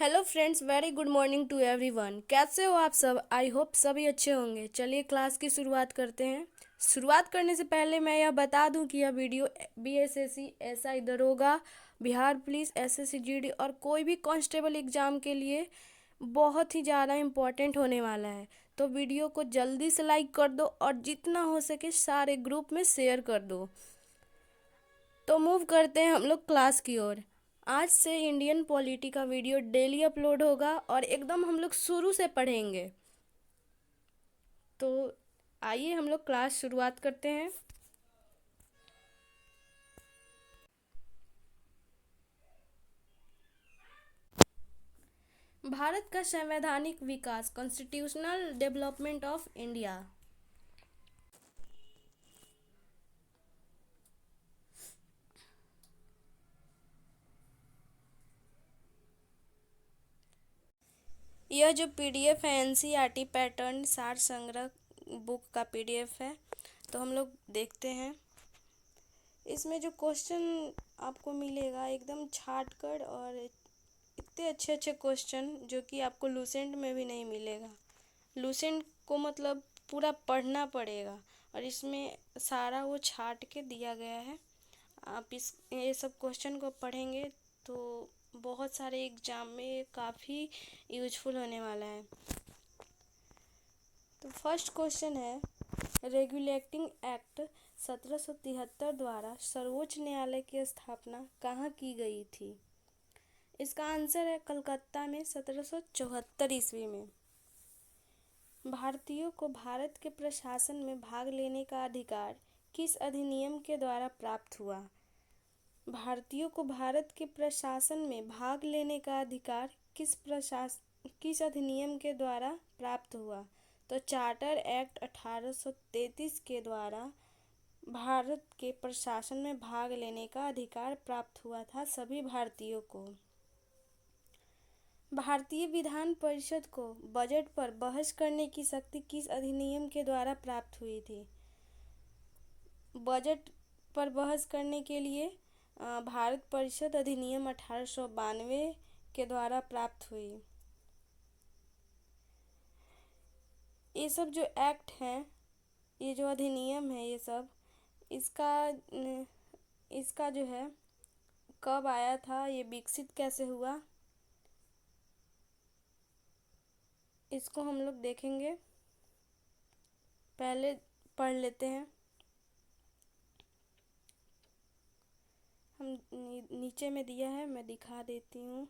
Hello friends, very good morning to everyone. कैसे हो आप सब? आई होप सभी अच्छे होंगे। चलिए क्लास की शुरुआत करते हैं। शुरुआत करने से पहले मैं यह बता दूं कि यह वीडियो बीएसएससी, एसआई दरोगा, बिहार पुलिस, एसएससी जीडी और कोई भी कांस्टेबल एग्ज़ाम के लिए बहुत ही ज़्यादा इम्पोर्टेंट होने वाला है। तो वीडियो को जल्दी से लाइक कर दो और जितना हो सके सारे ग्रुप में शेयर कर दो। तो मूव करते हैं हम लोग क्लास की ओर। आज से इंडियन पॉलिटी का वीडियो डेली अपलोड होगा और एकदम हम लोग शुरू से पढ़ेंगे। तो आइए हम लोग क्लास शुरुआत करते हैं। भारत का संवैधानिक विकास, कॉन्स्टिट्यूशनल डेवलपमेंट ऑफ इंडिया। यह जो पीडीएफ है एनसीईआरटी पैटर्न सार संग्रह बुक का पीडीएफ है। तो हम लोग देखते हैं। इसमें जो क्वेश्चन आपको मिलेगा एकदम छाट कर, और इतने अच्छे अच्छे क्वेश्चन जो कि आपको लूसेंट में भी नहीं मिलेगा। लूसेंट को मतलब पूरा पढ़ना पड़ेगा, और इसमें सारा वो छाट के दिया गया है। आप ये सब क्वेश्चन को पढ़ेंगे तो बहुत सारे एग्जाम में काफ़ी यूजफुल होने वाला है। तो फर्स्ट क्वेश्चन है, रेगुलेटिंग एक्ट 1773 द्वारा सर्वोच्च न्यायालय की स्थापना कहाँ की गई थी? इसका आंसर है कलकत्ता में 1774 ईस्वी में। भारतीयों को भारत के प्रशासन में भाग लेने का अधिकार किस अधिनियम के द्वारा प्राप्त हुआ? भारतीयों को भारत के प्रशासन में भाग लेने का अधिकार किस अधिनियम के द्वारा प्राप्त हुआ? तो चार्टर एक्ट 1833 के द्वारा भारत के प्रशासन में भाग लेने का अधिकार प्राप्त हुआ था सभी भारतीयों को। भारतीय विधान परिषद को बजट पर बहस करने की शक्ति किस अधिनियम के द्वारा प्राप्त हुई थी? बजट पर बहस करने के लिए भारत परिषद अधिनियम 1892 के द्वारा प्राप्त हुई। ये सब जो एक्ट हैं, ये जो अधिनियम है, ये सब इसका जो है कब आया था, ये विकसित कैसे हुआ, इसको हम लोग देखेंगे। पहले पढ़ लेते हैं। हम नीचे में दिया है, मैं दिखा देती हूँ।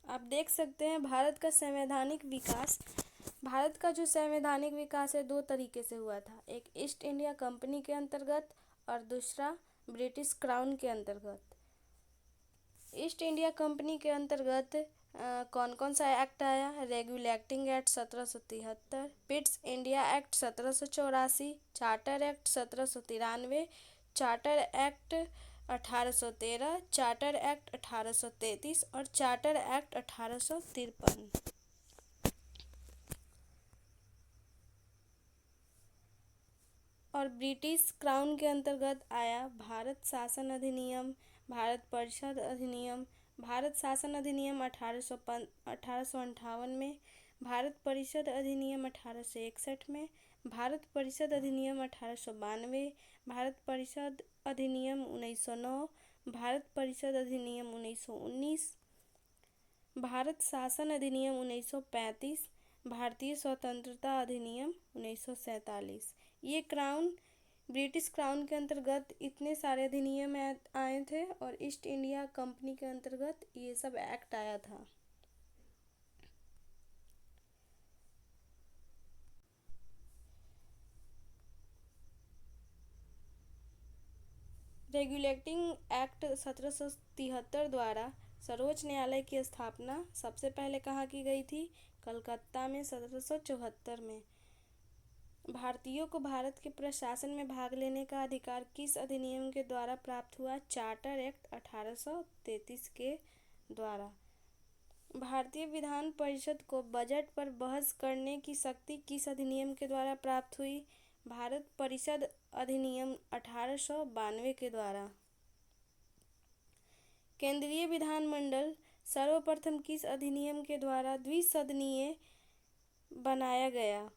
आप देख सकते हैं भारत का संवैधानिक विकास। भारत का जो संवैधानिक विकास है दो तरीके से हुआ था। एक ईस्ट इंडिया कंपनी के अंतर्गत और दूसरा ब्रिटिश क्राउन के अंतर्गत। ईस्ट इंडिया कंपनी के अंतर्गत कौन कौन सा एक्ट आया? Regulating act 1773, Pitt's India act 1784, charter act 1793, charter act 1813, charter act 1833 और चार्टर एक्ट 1853। और ब्रिटिश क्राउन के अंतर्गत आया भारत शासन अधिनियम, भारत परिषद अधिनियम, भारत शासन अधिनियम 1858 में, भारत परिषद अधिनियम 1861 में, भारत परिषद अधिनियम 1892, भारत परिषद अधिनियम 1909, भारत परिषद अधिनियम 1919, भारत शासन अधिनियम 1935, भारतीय स्वतंत्रता अधिनियम 1947। ये ब्रिटिश क्राउन के अंतर्गत इतने सारे अधिनियम आए थे, और ईस्ट इंडिया कंपनी के अंतर्गत ये सब एक्ट आया था। रेगुलेटिंग एक्ट 1773 द्वारा सर्वोच्च न्यायालय की स्थापना सबसे पहले कहाँ की गई थी? कलकत्ता में 1774 में। भारतीयों को भारत के प्रशासन में भाग लेने का अधिकार किस अधिनियम के द्वारा प्राप्त हुआ? चार्टर एक्ट 1833 के द्वारा। भारतीय विधान परिषद को बजट पर बहस करने की शक्ति किस अधिनियम के द्वारा प्राप्त हुई? भारत परिषद अधिनियम 1892 के द्वारा। केंद्रीय विधानमंडल सर्वप्रथम किस अधिनियम के द्वारा द्विसदनीय बनाया गया?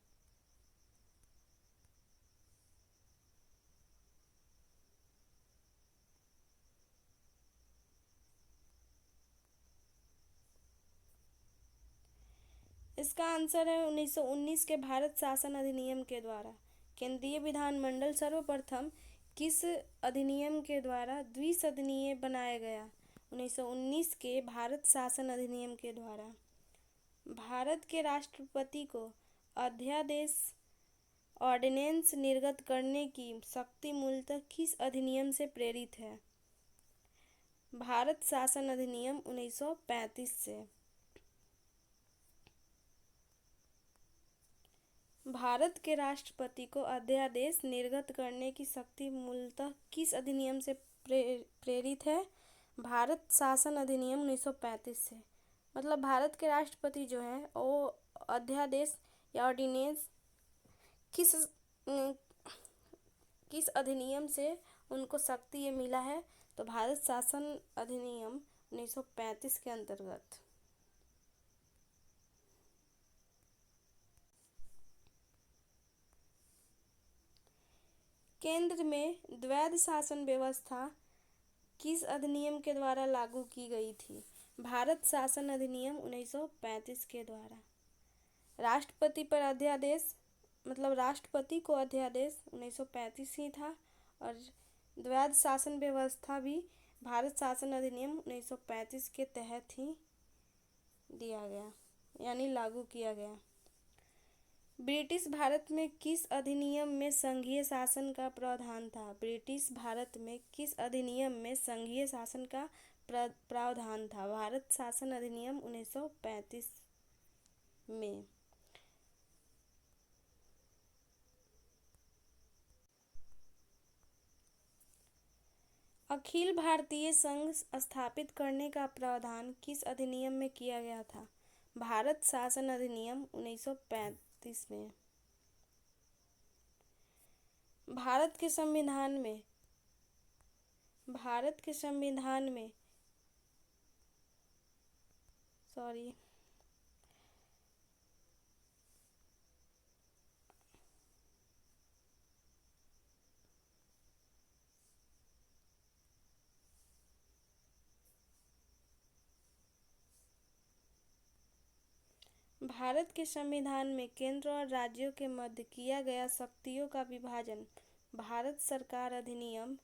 इसका आंसर है 1919 के भारत शासन अधिनियम के द्वारा। केंद्रीय विधानमंडल सर्वप्रथम किस अधिनियम के द्वारा द्विसदनीय बनाया गया? 1919 के भारत शासन अधिनियम के द्वारा। भारत के राष्ट्रपति को अध्यादेश ऑर्डिनेंस निर्गत करने की शक्ति मूलतः किस अधिनियम से प्रेरित है? भारत शासन अधिनियम 1935 से। भारत के राष्ट्रपति को अध्यादेश निर्गत करने की शक्ति मूलतः किस अधिनियम से प्रेरित है? भारत शासन अधिनियम 1935 से। मतलब भारत के राष्ट्रपति जो है वो अध्यादेश या ऑर्डिनेंस किस अधिनियम से उनको शक्ति ये मिला है? तो भारत शासन अधिनियम 1935 के अंतर्गत। केंद्र में द्वैध शासन व्यवस्था किस अधिनियम के द्वारा लागू की गई थी? भारत शासन अधिनियम 1935 के द्वारा। राष्ट्रपति पर अध्यादेश मतलब राष्ट्रपति को अध्यादेश 1935 ही था और द्वैध शासन व्यवस्था भी भारत शासन अधिनियम 1935 के तहत ही दिया गया यानी लागू किया गया। ब्रिटिश भारत में किस अधिनियम में संघीय शासन का प्रावधान था? ब्रिटिश भारत में किस अधिनियम में संघीय शासन का प्रावधान था? भारत शासन अधिनियम 1935 में। अखिल भारतीय संघ स्थापित करने का प्रावधान किस अधिनियम में किया गया था? भारत शासन अधिनियम 1935 में। भारत के संविधान में भारत के संविधान में केंद्र और राज्यों के मध्य किया गया शक्तियों का विभाजन भारत सरकार अधिनियम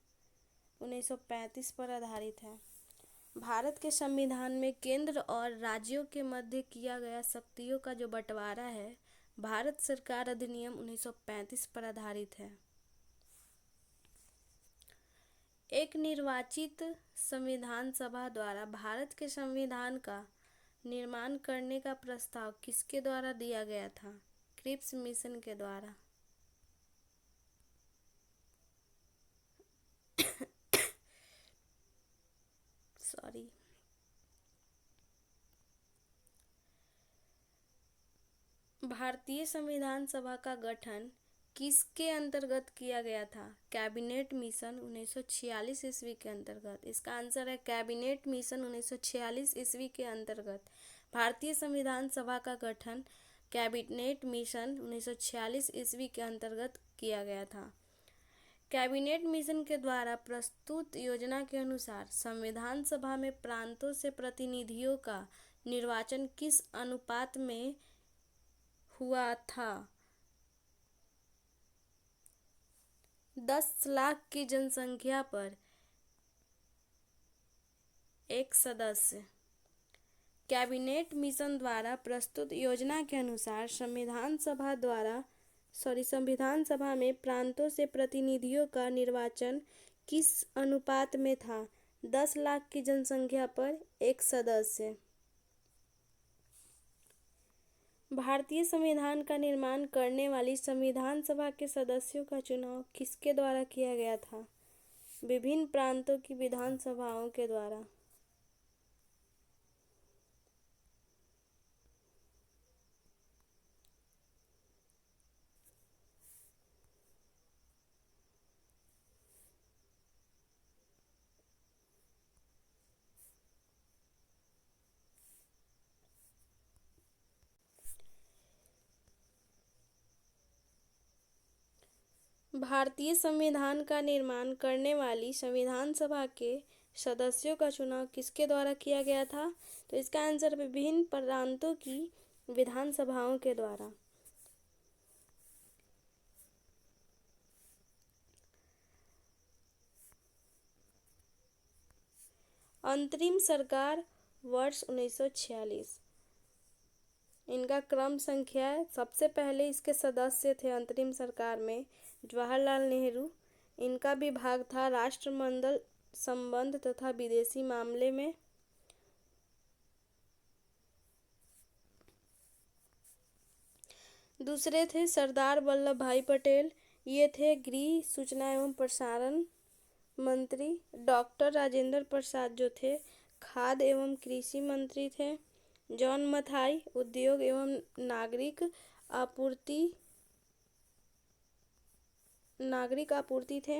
1935 पर आधारित है। भारत के संविधान में केंद्र और राज्यों के मध्य किया गया शक्तियों का जो बंटवारा है भारत सरकार अधिनियम 1935 पर आधारित है। एक निर्वाचित संविधान सभा द्वारा भारत के संविधान का निर्माण करने का प्रस्ताव किसके द्वारा दिया गया था? क्रिप्स मिशन के द्वारा। भारतीय संविधान सभा का गठन किसके अंतर्गत किया गया था? कैबिनेट मिशन 1946 ईस्वी के अंतर्गत। इसका आंसर है कैबिनेट मिशन 1946 ईस्वी के अंतर्गत भारतीय संविधान सभा का गठन कैबिनेट मिशन 1946 ईस्वी के अंतर्गत किया गया था। कैबिनेट मिशन के द्वारा प्रस्तुत योजना के अनुसार संविधान सभा में प्रांतों से प्रतिनिधियों का निर्वाचन किस अनुपात में हुआ था? 10 लाख की जनसंख्या पर एक सदस्य। कैबिनेट मिशन द्वारा प्रस्तुत योजना के अनुसार संविधान सभा में प्रांतों से प्रतिनिधियों का निर्वाचन किस अनुपात में था? 10 लाख की जनसंख्या पर एक सदस्य। भारतीय संविधान का निर्माण करने वाली संविधान सभा के सदस्यों का चुनाव किसके द्वारा किया गया था? विभिन्न प्रांतों की विधान सभाओं के द्वारा। भारतीय संविधान का निर्माण करने वाली संविधान सभा के सदस्यों का चुनाव किसके द्वारा किया गया था? तो इसका आंसर विभिन्न प्रांतों की विधानसभाओं के द्वारा। अंतरिम सरकार वर्ष 1946। इनका क्रम संख्या है। सबसे पहले इसके सदस्य थे अंतरिम सरकार में जवाहरलाल नेहरू। इनका विभाग था राष्ट्रमंडल संबंध तथा विदेशी मामले में। दूसरे थे सरदार वल्लभ भाई पटेल। ये थे गृह सूचना एवं प्रसारण मंत्री। डॉक्टर राजेंद्र प्रसाद जो थे खाद्य एवं कृषि मंत्री थे। जॉन मथाई उद्योग एवं नागरिक आपूर्ति थे।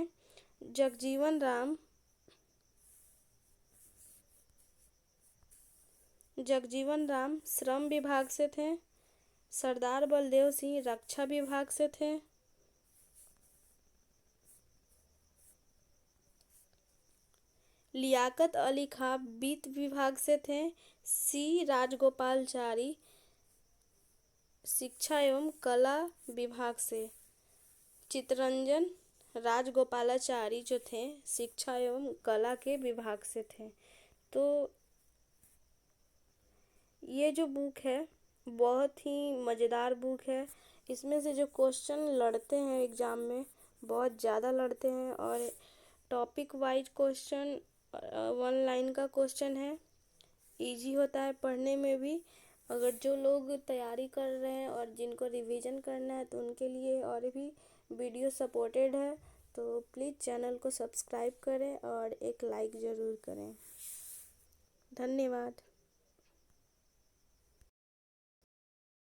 जगजीवन राम श्रम विभाग से थे। सरदार बलदेव सिंह रक्षा विभाग से थे। लियाकत अली खां वित्त विभाग से थे। सी राजगोपालाचारी शिक्षा एवं कला विभाग से। चित्तरंजन राजगोपालाचारी जो थे शिक्षा एवं कला के विभाग से थे। तो ये जो बुक है बहुत ही मज़ेदार बुक है। इसमें से जो क्वेश्चन लड़ते हैं एग्ज़ाम में बहुत ज़्यादा लड़ते हैं और टॉपिक वाइज क्वेश्चन 1 लाइन का क्वेश्चन है। इजी होता है पढ़ने में भी। अगर जो लोग तैयारी कर रहे हैं और जिनको रिवीजन करना है तो उनके लिए और भी वीडियो सपोर्टेड है। तो प्लीज़ चैनल को सब्सक्राइब करें और एक लाइक ज़रूर करें। धन्यवाद।